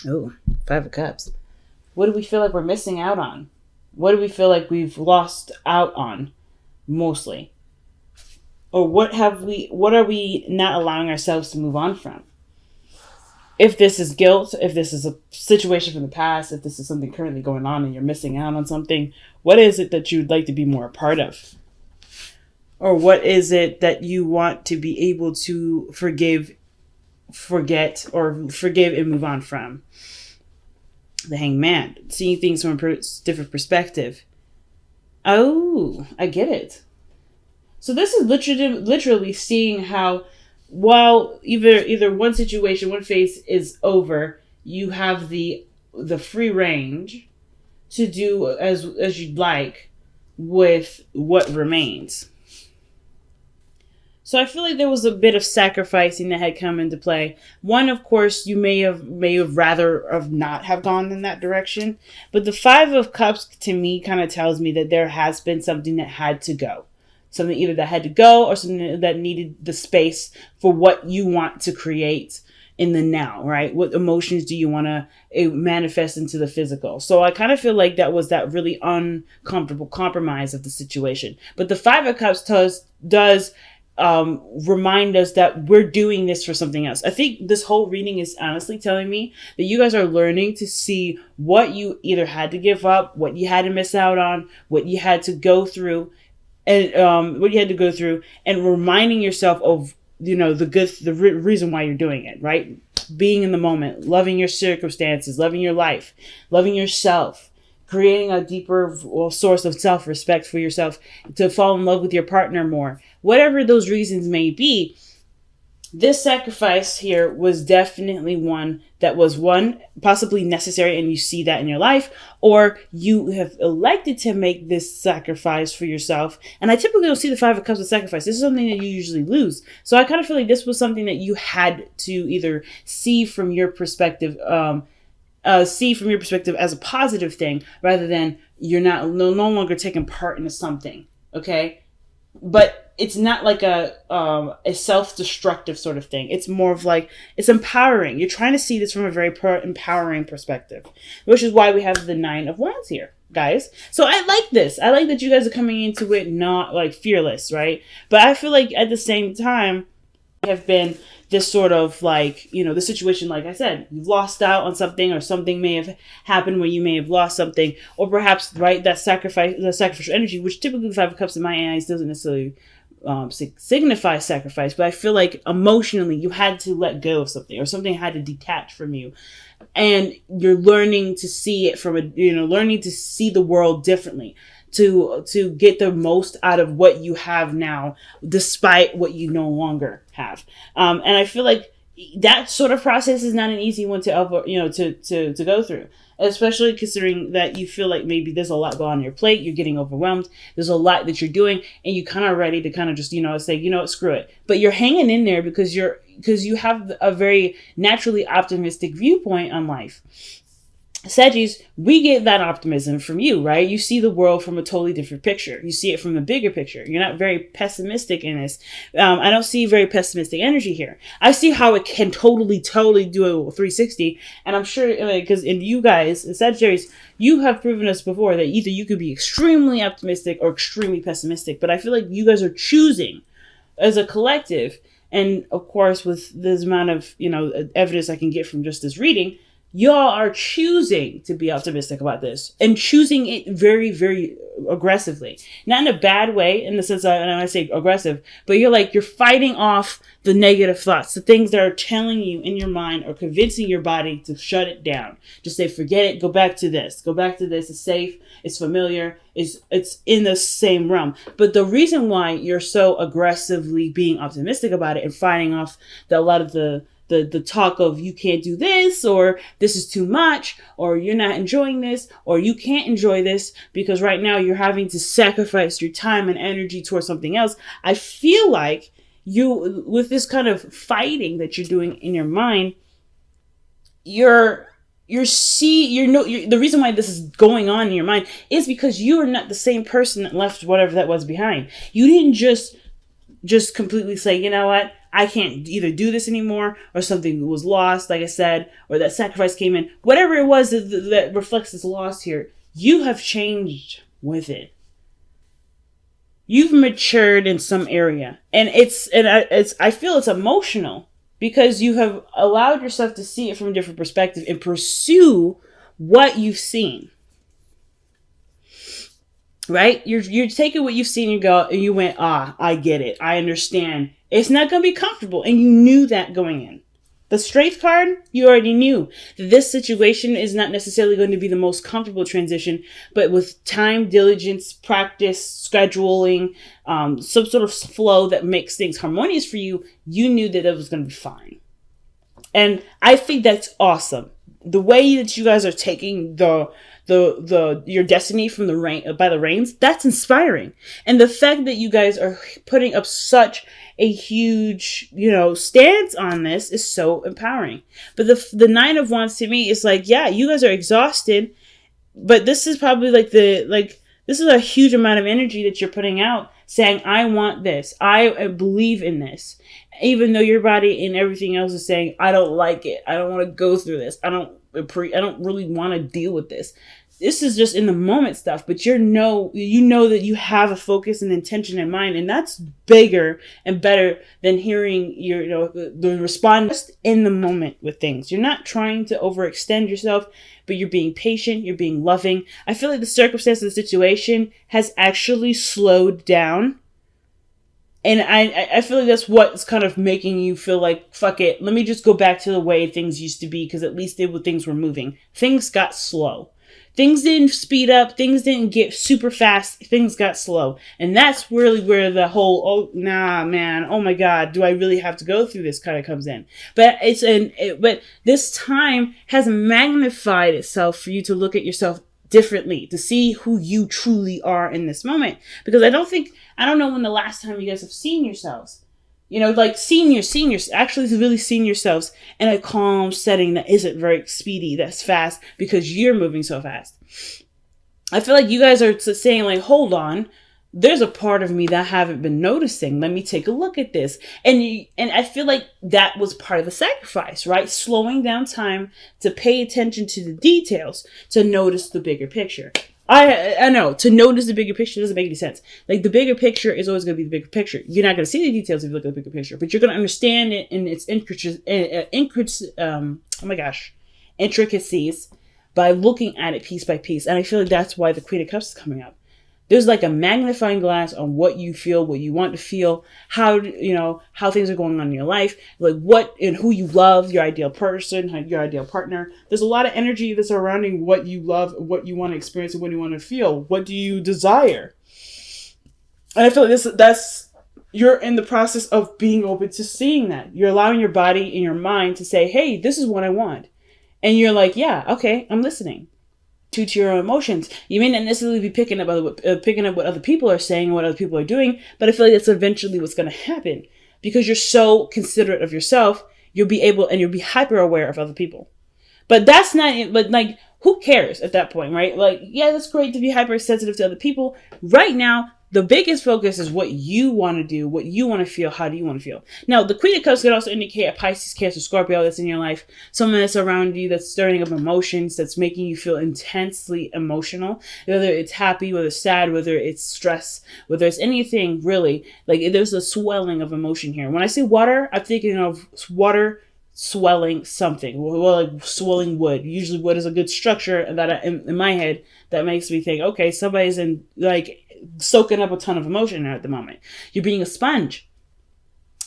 Oh, Five of Cups. What do we feel like we're missing out on? What do we feel like we've lost out on mostly? Or what are we not allowing ourselves to move on from? If this is guilt, if this is a situation from the past, if this is something currently going on and you're missing out on something, what is it that you'd like to be more a part of? Or what is it that you want to be able to forget, or forgive and move on from? The Hangman, seeing things from a different perspective. Oh, I get it. So this is literally seeing how, while either one situation, one phase is over, you have the free range to do as you'd like with what remains. So I feel like there was a bit of sacrificing that had come into play. One, of course, you may have rather have not have gone in that direction, but the Five of Cups to me kind of tells me that there has been something that had to go. Something either that had to go or something that needed the space for what you want to create in the now, right? What emotions do you want to manifest into the physical? So I kind of feel like that was that really uncomfortable compromise of the situation. But the Five of Cups does remind us that we're doing this for something else. I think this whole reading is honestly telling me that you guys are learning to see what you either had to give up, what you had to miss out on, what you had to go through, and and reminding yourself of the reason why you're doing it, right? Being in the moment, loving your circumstances, loving your life, loving yourself, creating a deeper source of self-respect for yourself, to fall in love with your partner more. Whatever those reasons may be, this sacrifice here was definitely one that was possibly necessary, and you see that in your life, or you have elected to make this sacrifice for yourself. And I typically don't see the Five of Cups as sacrifice. This is something that you usually lose. So I kind of feel like this was something that you had to either see from your perspective, as a positive thing, rather than you're no longer taking part in something. Okay, but it's not like a self-destructive sort of thing. It's more of like, it's empowering. You're trying to see this from a very empowering perspective, which is why we have the Nine of Wands here, guys. So I like this. I like that you guys are coming into it not like fearless, right? But I feel like at the same time, have been this sort of like, the situation, like I said, you've lost out on something, or something may have happened where you may have lost something, or perhaps, right, the sacrificial energy, which typically the Five of Cups in my eyes doesn't necessarily signify sacrifice, but I feel like emotionally you had to let go of something, or something had to detach from you, and you're learning to see it learning to see the world differently, to get the most out of what you have now, despite what you no longer have. And I feel like that sort of process is not an easy one to go through, especially considering that you feel like maybe there's a lot going on your plate, you're getting overwhelmed, there's a lot that you're doing, and you kind of ready to kind of just say, screw it. But you're hanging in there because you have a very naturally optimistic viewpoint on life. Saggies, we get that optimism from you, right? You see the world from a totally different picture. You see it from the bigger picture. You're not very pessimistic in this. I don't see very pessimistic energy here. I see how it can totally do a 360. And I'm sure, because in you guys, in Sagittarius, you have proven us before that either you could be extremely optimistic or extremely pessimistic. But I feel like you guys are choosing as a collective. And of course, with this amount of, evidence I can get from just this reading, y'all are choosing to be optimistic about this, and choosing it very, very aggressively. Not in a bad way, in the sense that, and I say aggressive, but you're fighting off the negative thoughts, the things that are telling you in your mind, or convincing your body to shut it down. Just say, forget it, go back to this, it's safe, it's familiar, it's in the same realm. But the reason why you're so aggressively being optimistic about it and fighting off a lot of the talk of you can't do this, or this is too much, or you're not enjoying this, or you can't enjoy this because right now you're having to sacrifice your time and energy towards something else. I feel like you, with this kind of fighting that you're doing in your mind, the reason why this is going on in your mind is because you are not the same person that left whatever that was behind. You didn't just completely say, you know what, I can't either do this anymore, or something was lost, like I said, or that sacrifice came in. Whatever it was that reflects this loss here, you have changed with it. You've matured in some area, and I feel it's emotional because you have allowed yourself to see it from a different perspective and pursue what you've seen. Right? You're taking what you've seen and you went, I get it. I understand. It's not going to be comfortable. And you knew that going in. The Strength card, you already knew that this situation is not necessarily going to be the most comfortable transition, but with time, diligence, practice, scheduling, some sort of flow that makes things harmonious for you, you knew that it was going to be fine. And I think that's awesome. The way that you guys are taking your destiny from the rain by the reins, that's inspiring. And the fact that you guys are putting up such a huge, stance on this is so empowering. But the Nine of Wands to me is like, yeah, you guys are exhausted, but this is probably this is a huge amount of energy that you're putting out, saying, I want this. I believe in this. Even though your body and everything else is saying, I don't like it. I don't want to go through this. I don't really want to deal with this. This is just in the moment stuff, but you know that you have a focus and intention in mind, and that's bigger and better than hearing the response in the moment with things. You're not trying to overextend yourself, but you're being patient, you're being loving. I feel like the circumstance of the situation has actually slowed down. And I feel like that's what's kind of making you feel like, fuck it, let me just go back to the way things used to be, because at least things were moving. Things got slow. Things didn't speed up. Things didn't get super fast. Things got slow. And that's really where the whole, oh, nah, man, oh my God, do I really have to go through this kind of comes in. But but this time has magnified itself for you to look at yourself differently, to see who you truly are in this moment. Because I don't know when the last time you guys have seen yourselves. Seniors, actually to really seen yourselves in a calm setting that isn't very speedy, that's fast, because you're moving so fast. I feel like you guys are saying, like, hold on, there's a part of me that I haven't been noticing. Let me take a look at this. And I feel like that was part of the sacrifice, right? Slowing down time to pay attention to the details, to notice the bigger picture. I know, to notice the bigger picture doesn't make any sense. Like, the bigger picture is always going to be the bigger picture. You're not going to see the details if you look at the bigger picture, but you're going to understand it in its intricacies by looking at it piece by piece. And I feel like that's why the Queen of Cups is coming up. There's like a magnifying glass on what you feel, what you want to feel, how things are going on in your life, like what and who you love, your ideal person, your ideal partner. There's a lot of energy that's surrounding what you love, what you want to experience, and what you want to feel. What do you desire? And I feel like that's you're in the process of being open to seeing that. You're allowing your body and your mind to say, hey, this is what I want. And you're like, yeah, okay, I'm listening. To your own emotions. You may not necessarily be picking up what other people are saying and what other people are doing, but I feel like that's eventually what's going to happen, because you're so considerate of yourself. You'll be hyper aware of other people. But that's not it. But like, who cares at that point, right? Like, yeah, that's great to be hypersensitive to other people. Right now, the biggest focus is what you want to do, what you want to feel, how do you want to feel. Now, the Queen of Cups could also indicate a Pisces, Cancer, Scorpio that's in your life. Someone that's around you that's stirring up emotions, that's making you feel intensely emotional. Whether it's happy, whether it's sad, whether it's stress, whether it's anything really. Like, there's a swelling of emotion here. When I say water, I'm thinking of water swelling something. Well, like swelling wood. Usually wood is a good structure that in my head that makes me think, okay, somebody's soaking up a ton of emotion at the moment. You're being a sponge,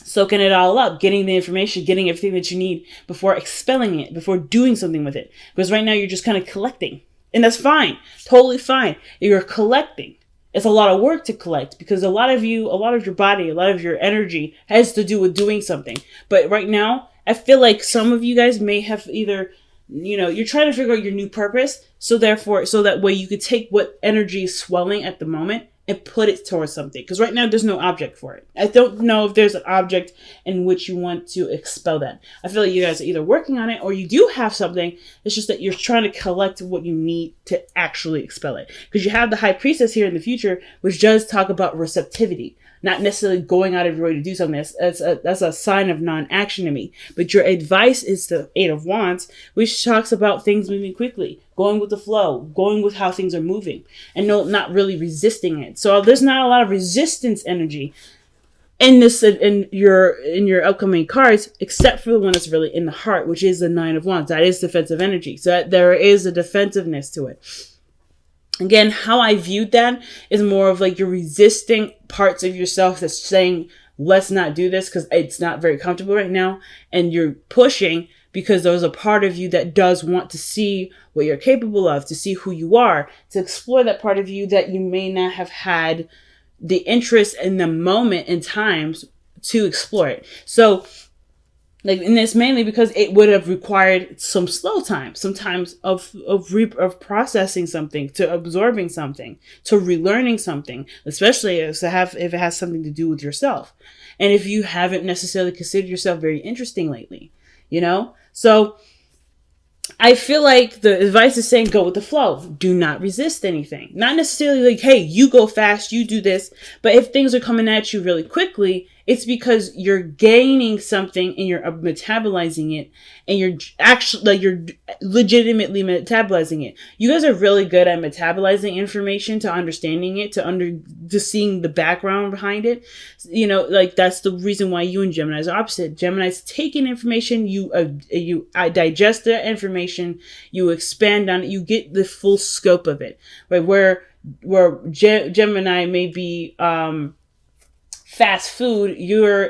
soaking it all up, getting the information, getting everything that you need before expelling it, before doing something with it. Because right now you're just kind of collecting, and that's fine, totally fine. You're collecting. It's a lot of work to collect, because a lot of your body, a lot of your energy has to do with doing something. But right now, I feel like some of you guys may have either, you're trying to figure out your new purpose. So that way you could take what energy is swelling at the moment and put it towards something. Because right now there's no object for it. I don't know if there's an object in which you want to expel that. I feel like you guys are either working on it or you do have something. It's just that you're trying to collect what you need to actually expel it. Because you have the High Priestess here in the future, which does talk about receptivity. not necessarily going out of your way to do something. That's a sign of non-action to me. But your advice is the Eight of Wands, which talks about things moving quickly, going with the flow, going with how things are moving, and not really resisting it. So there's not a lot of resistance energy in your upcoming cards, except for the one that's really in the heart, which is the Nine of Wands. That is defensive energy. So there is a defensiveness to it. Again, how I viewed that is more of like you're resisting parts of yourself that's saying, let's not do this because it's not very comfortable right now. And you're pushing because there's a part of you that does want to see what you're capable of, to see who you are, to explore that part of you that you may not have had the interest in the moment in times to explore it. So, and it's mainly because it would have required some slow time, sometimes of processing something, to absorbing something, to relearning something, especially if it has something to do with yourself. And if you haven't necessarily considered yourself very interesting lately, So I feel like the advice is saying go with the flow. Do not resist anything. Not necessarily like, hey, you go fast, you do this. But if things are coming at you really quickly, it's because you're gaining something and you're metabolizing it, and you're legitimately metabolizing it. You guys are really good at metabolizing information, to understanding it, to seeing the background behind it. That's the reason why you and Gemini's are opposite. Gemini's take in information, you digest the information, you expand on it, you get the full scope of it. Right? Where Gemini may be fast food, you're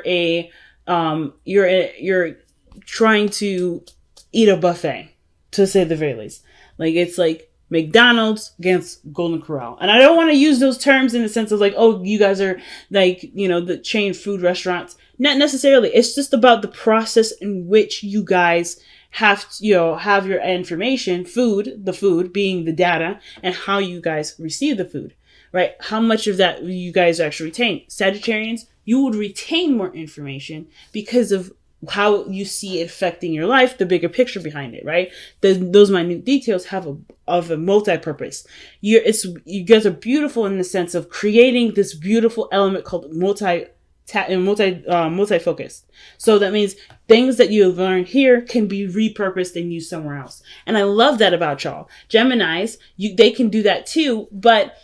trying to eat a buffet, to say the very least. Like, it's like McDonald's against Golden Corral. And I don't want to use those terms in the sense of like, oh, you guys are like, the chain food restaurants. Not necessarily. It's just about the process in which you guys have your information, the food being the data, and how you guys receive the food. Right? How much of that you guys actually retain? Sagittarians, you would retain more information because of how you see it affecting your life, the bigger picture behind it, right? Those minute details have a multi-purpose. You guys are beautiful in the sense of creating this beautiful element called multi-focused. So that means things that you have learned here can be repurposed and used somewhere else. And I love that about y'all. Geminis, they can do that too, but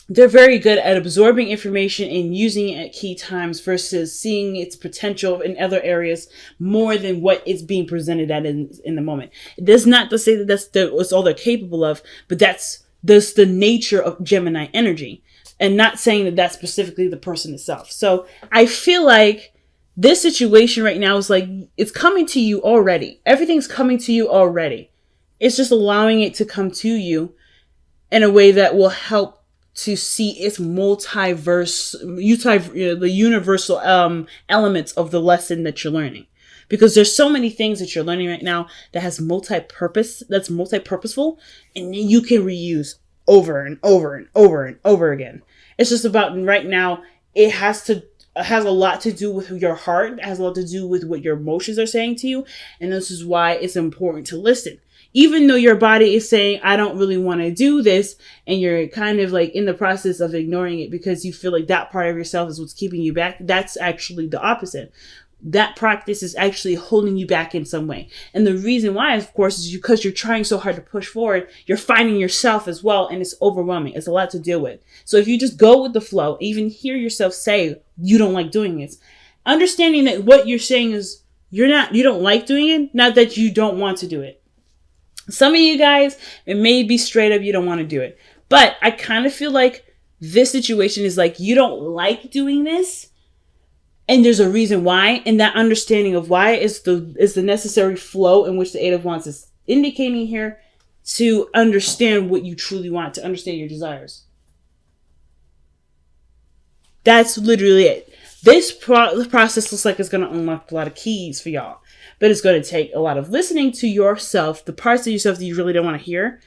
they're very good at absorbing information and using it at key times versus seeing its potential in other areas more than what it's being presented at in the moment. It does not to say that that's all they're capable of, but that's the nature of Gemini energy, and not saying that that's specifically the person itself. So I feel like this situation right now is like, it's coming to you already. Everything's coming to you already. It's just allowing it to come to you in a way that will help to see its the universal elements of the lesson that you're learning. Because there's so many things that you're learning right now that has multi-purposeful, and you can reuse over and over and over and over again. It's just about right now, it has a lot to do with your heart. It has a lot to do with what your emotions are saying to you. And this is why it's important to listen. Even though your body is saying, I don't really want to do this, and you're kind of like in the process of ignoring it because you feel like that part of yourself is what's keeping you back, that's actually the opposite. That practice is actually holding you back in some way. And the reason why, of course, is because you're trying so hard to push forward, you're finding yourself as well, and it's overwhelming. It's a lot to deal with. So if you just go with the flow, even hear yourself say you don't like doing this, understanding that what you're saying is you don't like doing it, not that you don't want to do it. Some of you guys, it may be straight up you don't want to do it. But I kind of feel like this situation is like you don't like doing this, and there's a reason why. And that understanding of why is the necessary flow in which the Eight of Wands is indicating here, to understand what you truly want, to understand your desires. That's literally it. This process looks like it's going to unlock a lot of keys for y'all. But it's going to take a lot of listening to yourself, the parts of yourself that you really don't want to hear,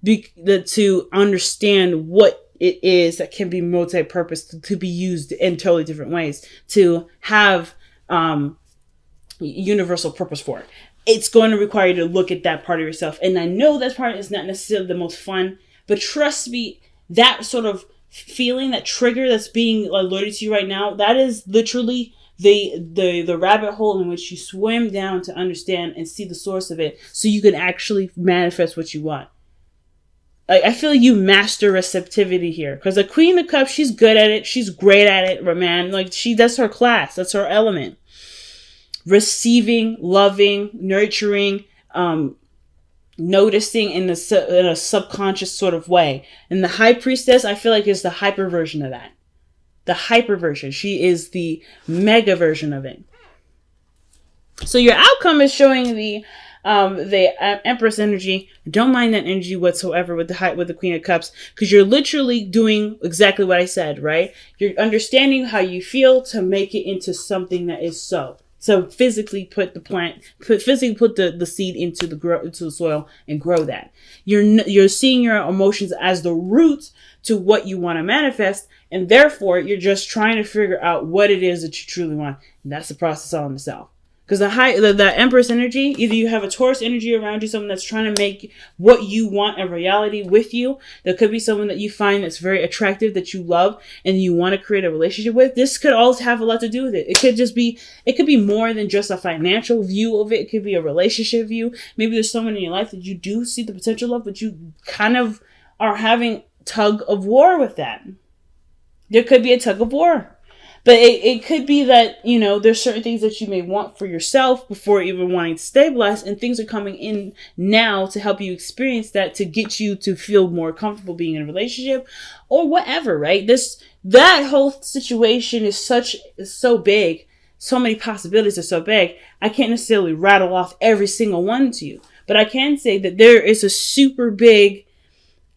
to understand what it is that can be multi-purpose, to be used in totally different ways, to have universal purpose for it. It's going to require you to look at that part of yourself. And I know that part is not necessarily the most fun, but trust me, that sort of feeling, that trigger that's being alerted to you right now, that is literally the rabbit hole in which you swim down to understand and see the source of it, so you can actually manifest what you want. Like, I feel like you master receptivity here, because the Queen of Cups, she's good at it, she's great at it, man. Like, that's her class, that's her element. Receiving, loving, nurturing, noticing in a subconscious sort of way. And the High Priestess, I feel like, is the hyper version of that. The hyper version. She is the mega version of it. So your outcome is showing the Empress energy. Don't mind that energy whatsoever with the Queen of Cups, because you're literally doing exactly what I said, right? You're understanding how you feel to make it into something that is so. So physically put the seed into the soil and grow that. You're seeing your emotions as the root to what you want to manifest, and therefore you're just trying to figure out what it is that you truly want. And that's the process all in itself. Because the Empress energy, either you have a Taurus energy around you, someone that's trying to make what you want a reality with you. There could be someone that you find that's very attractive, that you love, and you want to create a relationship with. This could also have a lot to do with it. It could be more than just a financial view of it. It could be a relationship view. Maybe there's someone in your life that you do see the potential of, but you kind of are having tug of war with that. There could be a tug of war. But it could be that, there's certain things that you may want for yourself before even wanting to stabilize, and things are coming in now to help you experience that, to get you to feel more comfortable being in a relationship or whatever, right? That whole situation is so big. So many possibilities are so big. I can't necessarily rattle off every single one to you, but I can say that there is a super big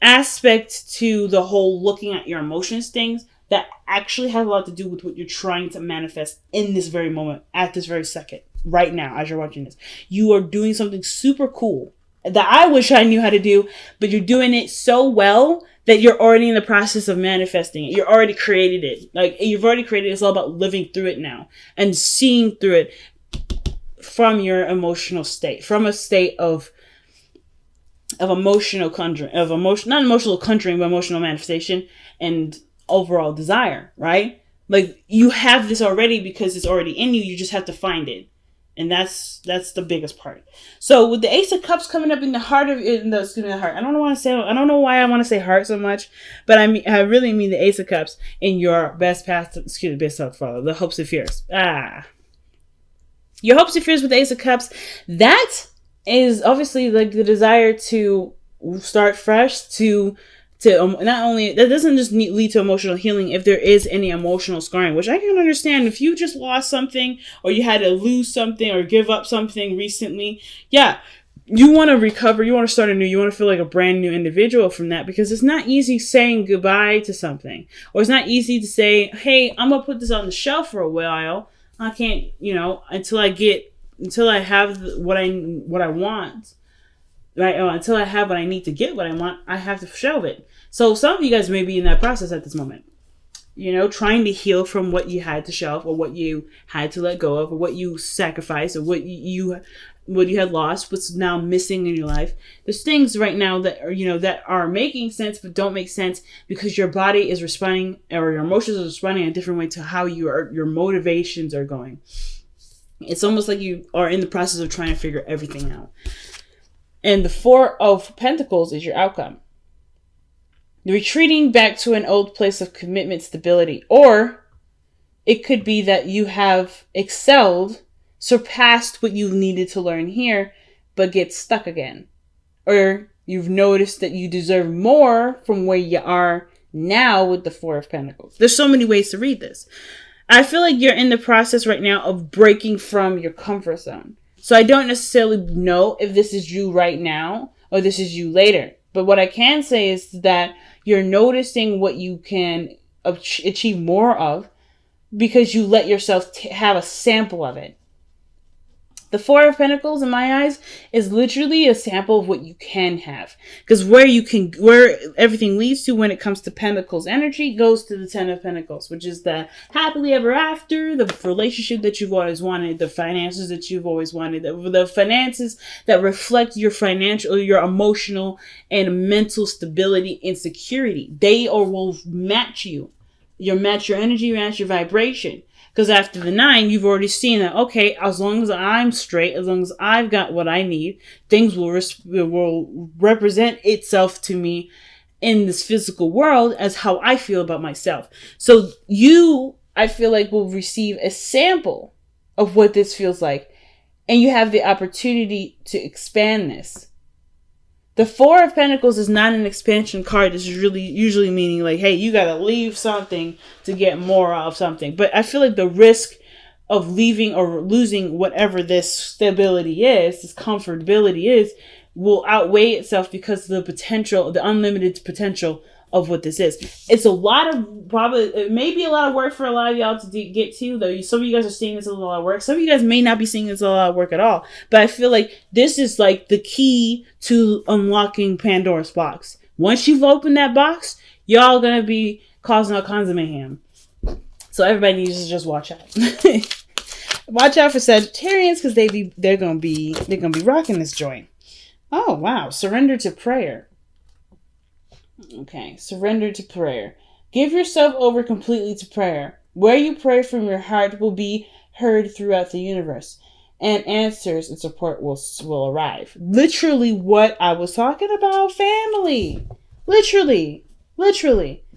aspect to the whole looking at your emotions things that actually has a lot to do with what you're trying to manifest in this very moment, at this very second, right now, as you're watching this. You are doing something super cool that I wish I knew how to do, but you're doing it so well that you're already in the process of manifesting it. You already created it. Like, you've already created it. It's all about living through it now and seeing through it from your emotional state, from a state of emotional conjuring, not emotional conjuring, but emotional manifestation and overall desire, right? Like, you have this already because it's already in you. You just have to find it. And that's the biggest part. So with the Ace of Cups coming up in the heart of the heart. I don't know why I want to say heart so much, but I really mean the Ace of Cups in your best self follow, the hopes and fears. Your hopes and fears with the Ace of Cups, that is obviously like the desire to start fresh, to not only, that doesn't just lead to emotional healing if there is any emotional scarring, which I can understand. If you just lost something, or you had to lose something or give up something recently, yeah, you want to recover, you want to start anew, you want to feel like a brand new individual from that, because it's not easy saying goodbye to something, or it's not easy to say, hey, I'm gonna put this on the shelf for a while. I can't, until I have what I want. Right? Until I have what I need to get what I want, I have to shelve it. So some of you guys may be in that process at this moment. Trying to heal from what you had to shelve, or what you had to let go of, or what you sacrificed, or what you had lost, what's now missing in your life. There's things right now that are, that are making sense but don't make sense because your body is responding, or your emotions are responding in a different way to how your motivations are going. It's almost like you are in the process of trying to figure everything out. And the Four of Pentacles is your outcome. Retreating back to an old place of commitment, stability. Or it could be that you have excelled, surpassed what you needed to learn here, but get stuck again. Or you've noticed that you deserve more from where you are now with the Four of Pentacles. There's so many ways to read this. I feel like you're in the process right now of breaking from your comfort zone. So I don't necessarily know if this is you right now or this is you later. But what I can say is that you're noticing what you can achieve more of because you let yourself have a sample of it. The Four of Pentacles, in my eyes, is literally a sample of what you can have. Because where everything leads to when it comes to Pentacles energy goes to the Ten of Pentacles, which is the happily ever after, the relationship that you've always wanted, the finances that you've always wanted, the finances that reflect your financial, your emotional and mental stability and security. They will match you. You'll match your energy, match your vibration. Because after the 9, you've already seen that, okay, as long as I'm straight, as long as I've got what I need, things will represent itself to me in this physical world as how I feel about myself. So you, I feel like, will receive a sample of what this feels like. And you have the opportunity to expand this. The Four of Pentacles is not an expansion card. This is really usually meaning like, hey, you got to leave something to get more of something. But I feel like the risk of leaving or losing whatever this stability is, this comfortability is, will outweigh itself because of the potential, the unlimited potential of what this is. It's a lot of, it may be a lot of work for a lot of y'all to get to, though. Some of you guys are seeing this as a lot of work. Some of you guys may not be seeing this as a lot of work at all. But I feel like this is like the key to unlocking Pandora's box. Once you've opened that box, y'all gonna be causing all kinds of mayhem. So everybody needs to just watch out. Watch out for Sagittarians, because they're gonna be rocking this joint. Oh wow, surrender to prayer. Okay, surrender to prayer. Give yourself over completely to prayer. Where you pray from your heart will be heard throughout the universe, and answers and support will arrive. Literally what I was talking about, family. Literally.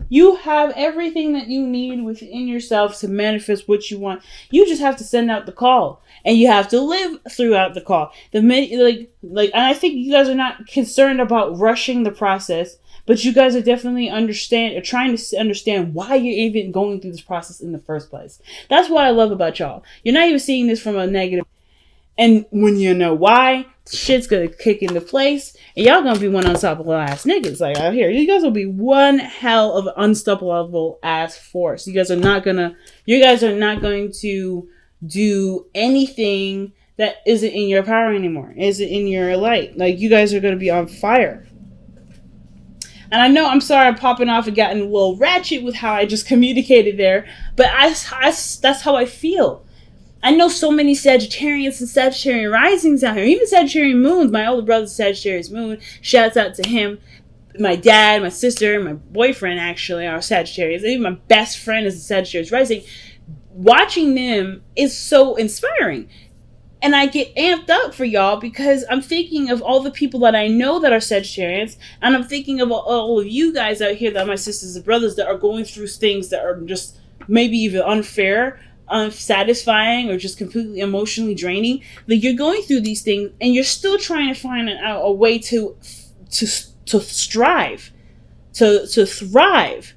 You have everything that you need within yourself to manifest what you want. You just have to send out the call, and you have to live throughout the call. And I think you guys are not concerned about rushing the process. But you guys are definitely trying to understand why you're even going through this process in the first place. That's what I love about y'all. You're not even seeing this from a negative. And when you know why, shit's gonna kick into place. And y'all gonna be one unstoppable ass niggas like out here. You guys will be one hell of an unstoppable ass force. You guys are not going to do anything that isn't in your power anymore. Isn't in your light. Like, you guys are gonna be on fire. And I know, I'm sorry I'm popping off and getting a little ratchet with how I just communicated there, but that's how I feel. I know so many Sagittarians and Sagittarian risings out here, even Sagittarian moons. My older brother's Sagittarius moon. Shouts out to him. My dad, my sister, my boyfriend actually are Sagittarius. Even my best friend is a Sagittarius rising. Watching them is so inspiring. And I get amped up for y'all because I'm thinking of all the people that I know that are Sagittarians. And I'm thinking of all of you guys out here that are my sisters and brothers that are going through things that are just maybe even unfair, unsatisfying, or just completely emotionally draining. Like, you're going through these things and you're still trying to find a way to strive, to thrive.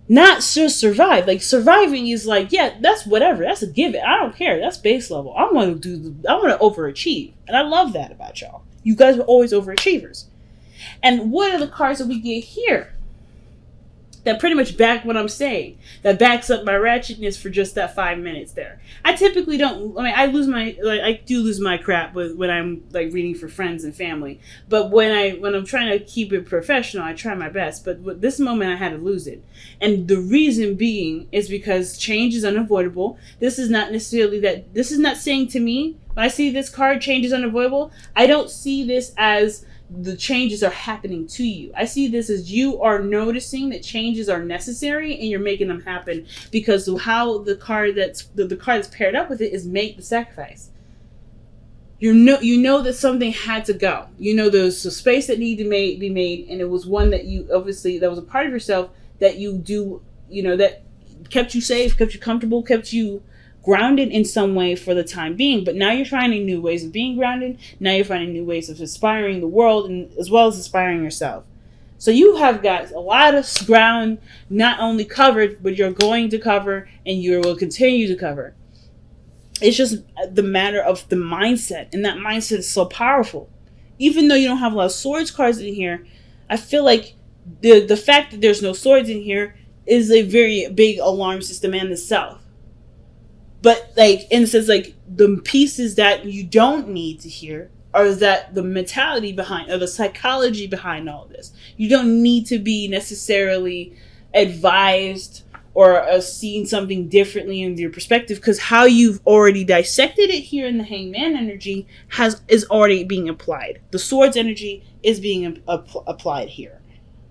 Not just survive. Like, surviving is like, yeah, that's whatever. That's a given. I don't care. That's base level. I want to overachieve. And I love that about y'all. You guys are always overachievers. And what are the cards that we get here that pretty much back what I'm saying? That backs up my ratchetness for just that 5 minutes there. I typically don't, I do lose my crap when I'm like reading for friends and family. But when I'm trying to keep it professional, I try my best. But with this moment, I had to lose it. And the reason being is because change is unavoidable. This is not saying to me, when I see this card, change is unavoidable, I don't see this as the changes are happening to you. I see this as you are noticing that changes are necessary and you're making them happen because of how the card that's paired up with it is make the sacrifice. You know that something had to go. You know there's a space that needed to be made, and it was one that you obviously, that was a part of yourself that you do, that kept you safe, kept you comfortable, kept you grounded in some way for the time being. But now you're finding new ways of being grounded. Now you're finding new ways of inspiring the world, and as well as inspiring yourself. So you have got a lot of ground not only covered, but you're going to cover, and you will continue to cover. It's just the matter of the mindset, and that mindset is so powerful. Even though you don't have a lot of swords cards in here, I feel like the fact that there's no swords in here is a very big alarm system in itself. But like, in a sense, like the pieces that you don't need to hear are that the mentality behind, or the psychology behind all this. You don't need to be necessarily advised or seeing something differently in your perspective, because how you've already dissected it here in the Hangman energy is already being applied. The Swords energy is being applied here.